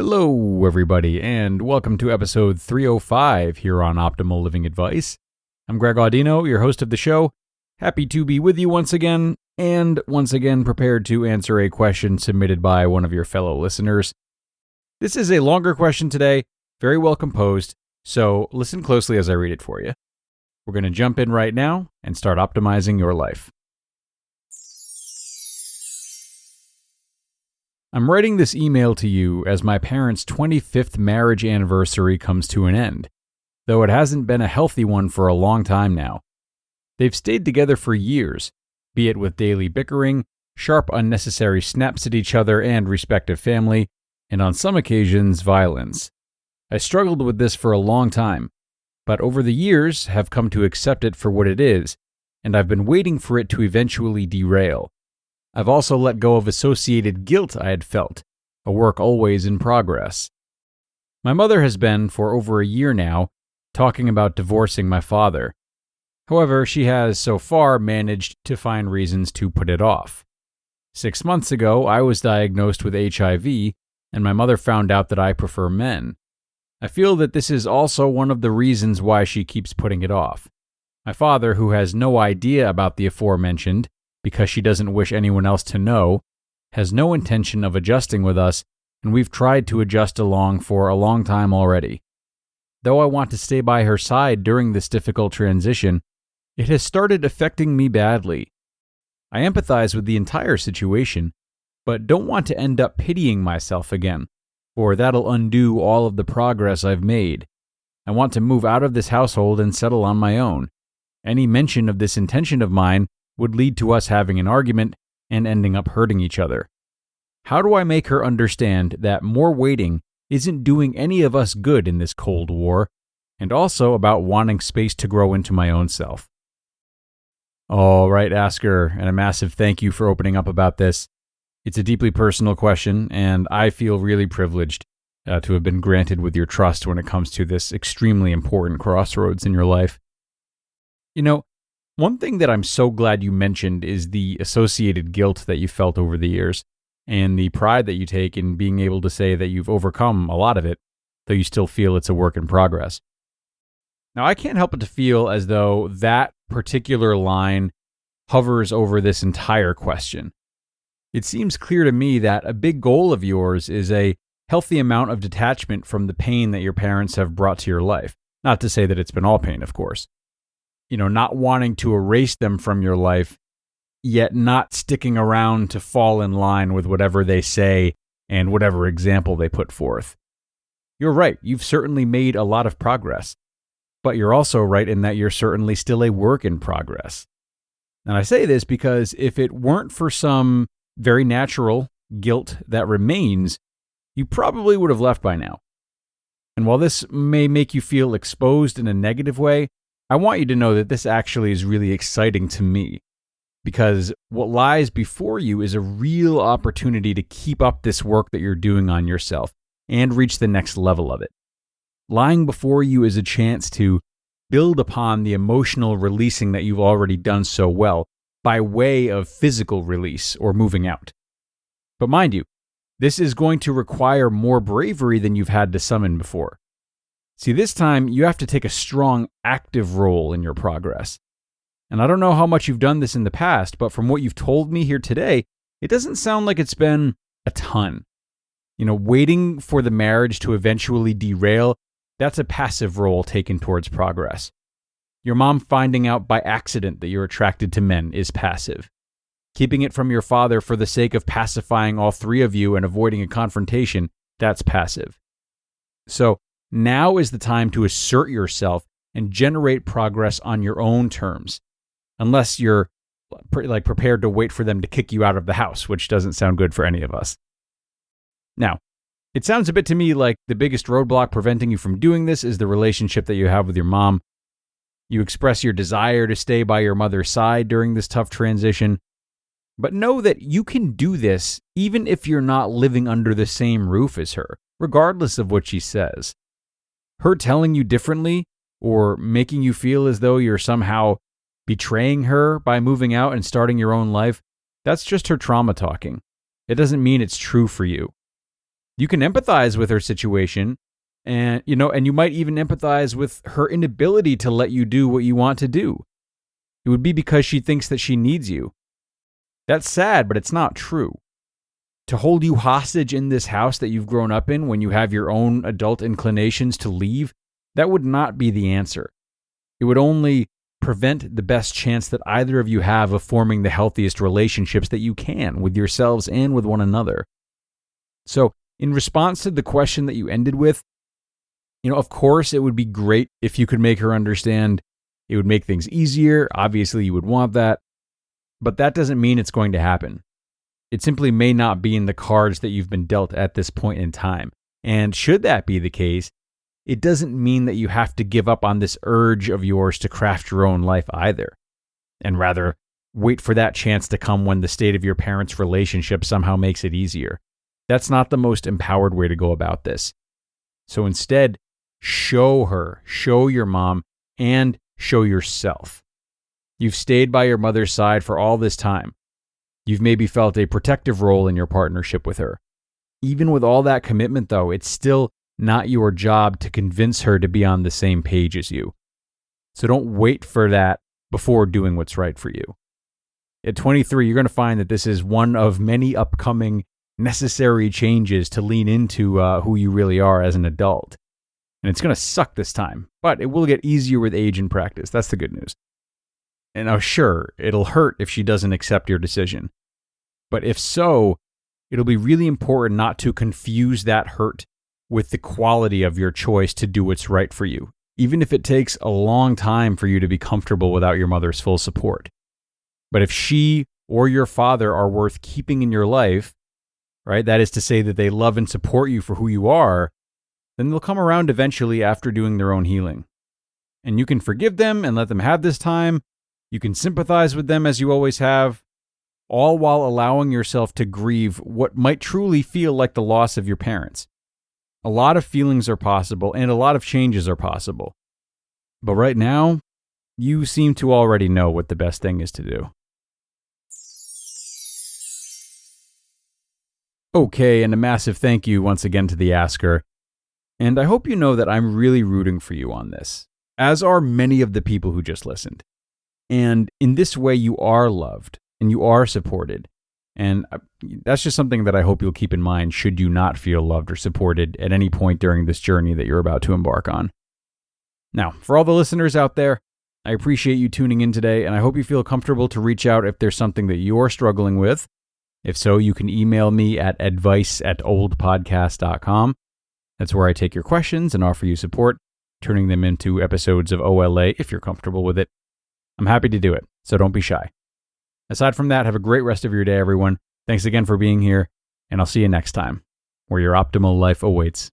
Hello, everybody, and welcome to episode 305 here on Optimal Living Advice. I'm Greg Audino, your host of the show. Happy to be with you once again, and once again prepared to answer a question submitted by one of your fellow listeners. This is a longer question today, very well composed, so listen closely as I read it for you. We're going to jump in right now and start optimizing your life. I'm writing this email to you as my parents' 25th marriage anniversary comes to an end, though it hasn't been a healthy one for a long time now. They've stayed together for years, be it with daily bickering, sharp unnecessary snaps at each other and respective family, and on some occasions, violence. I struggled with this for a long time, but over the years have come to accept it for what it is, and I've been waiting for it to eventually derail. I've also let go of associated guilt I had felt, a work always in progress. My mother has been, for over a year now, talking about divorcing my father. However, she has so far managed to find reasons to put it off. 6 months ago, I was diagnosed with HIV, and my mother found out that I prefer men. I feel that this is also one of the reasons why she keeps putting it off. My father, who has no idea about the aforementioned, because she doesn't wish anyone else to know, has no intention of adjusting with us, and we've tried to adjust along for a long time already. Though I want to stay by her side during this difficult transition, it has started affecting me badly. I empathize with the entire situation, but don't want to end up pitying myself again, for that'll undo all of the progress I've made. I want to move out of this household and settle on my own. Any mention of this intention of mine would lead to us having an argument and ending up hurting each other. How do I make her understand that more waiting isn't doing any of us good in this Cold War, and also about wanting space to grow into my own self? All right, Asker, and a massive thank you for opening up about this. It's a deeply personal question, and I feel really privileged to have been granted with your trust when it comes to this extremely important crossroads in your life. You know, one thing that I'm so glad you mentioned is the associated guilt that you felt over the years, and the pride that you take in being able to say that you've overcome a lot of it, though you still feel it's a work in progress. Now, I can't help but to feel as though that particular line hovers over this entire question. It seems clear to me that a big goal of yours is a healthy amount of detachment from the pain that your parents have brought to your life. Not to say that it's been all pain, of course. Not wanting to erase them from your life, yet not sticking around to fall in line with whatever they say and whatever example they put forth. You're right, you've certainly made a lot of progress, but you're also right in that you're certainly still a work in progress. And I say this because if it weren't for some very natural guilt that remains, you probably would have left by now. And while this may make you feel exposed in a negative way, I want you to know that this actually is really exciting to me, because what lies before you is a real opportunity to keep up this work that you're doing on yourself and reach the next level of it. Lying before you is a chance to build upon the emotional releasing that you've already done so well by way of physical release or moving out. But mind you, this is going to require more bravery than you've had to summon before. See, this time you have to take a strong, active role in your progress. And I don't know how much you've done this in the past, but from what you've told me here today, it doesn't sound like it's been a ton. Waiting for the marriage to eventually derail, that's a passive role taken towards progress. Your mom finding out by accident that you're attracted to men is passive. Keeping it from your father for the sake of pacifying all three of you and avoiding a confrontation, that's passive. So, now is the time to assert yourself and generate progress on your own terms, unless you're prepared to wait for them to kick you out of the house, which doesn't sound good for any of us. Now, it sounds a bit to me like the biggest roadblock preventing you from doing this is the relationship that you have with your mom. You express your desire to stay by your mother's side during this tough transition, but know that you can do this even if you're not living under the same roof as her, regardless of what she says. Her telling you differently or making you feel as though you're somehow betraying her by moving out and starting your own life, that's just her trauma talking. It doesn't mean it's true for you. You can empathize with her situation, and you might even empathize with her inability to let you do what you want to do. It would be because she thinks that she needs you. That's sad, but it's not true. To hold you hostage in this house that you've grown up in when you have your own adult inclinations to leave, that would not be the answer. It would only prevent the best chance that either of you have of forming the healthiest relationships that you can with yourselves and with one another. So, in response to the question that you ended with, of course, it would be great if you could make her understand. It would make things easier. Obviously, you would want that. But that doesn't mean it's going to happen. It simply may not be in the cards that you've been dealt at this point in time. And should that be the case, it doesn't mean that you have to give up on this urge of yours to craft your own life either. And rather, wait for that chance to come when the state of your parents' relationship somehow makes it easier. That's not the most empowered way to go about this. So instead, show her, show your mom, and show yourself. You've stayed by your mother's side for all this time. You've maybe felt a protective role in your partnership with her. Even with all that commitment, though, it's still not your job to convince her to be on the same page as you. So don't wait for that before doing what's right for you. At 23, you're going to find that this is one of many upcoming necessary changes to lean into who you really are as an adult. And it's going to suck this time, but it will get easier with age and practice. That's the good news. And now, sure, it'll hurt if she doesn't accept your decision. But if so, it'll be really important not to confuse that hurt with the quality of your choice to do what's right for you, even if it takes a long time for you to be comfortable without your mother's full support. But if she or your father are worth keeping in your life, right, that is to say that they love and support you for who you are, then they'll come around eventually after doing their own healing. And you can forgive them and let them have this time. You can sympathize with them as you always have, all while allowing yourself to grieve what might truly feel like the loss of your parents. A lot of feelings are possible and a lot of changes are possible. But right now, you seem to already know what the best thing is to do. Okay, and a massive thank you once again to the asker. And I hope you know that I'm really rooting for you on this, as are many of the people who just listened. And in this way, you are loved and you are supported. And that's just something that I hope you'll keep in mind should you not feel loved or supported at any point during this journey that you're about to embark on. Now, for all the listeners out there, I appreciate you tuning in today, and I hope you feel comfortable to reach out if there's something that you're struggling with. If so, you can email me at advice@oldpodcast.com. That's where I take your questions and offer you support, turning them into episodes of OLA if you're comfortable with it. I'm happy to do it, so don't be shy. Aside from that, have a great rest of your day, everyone. Thanks again for being here, and I'll see you next time, where your optimal life awaits.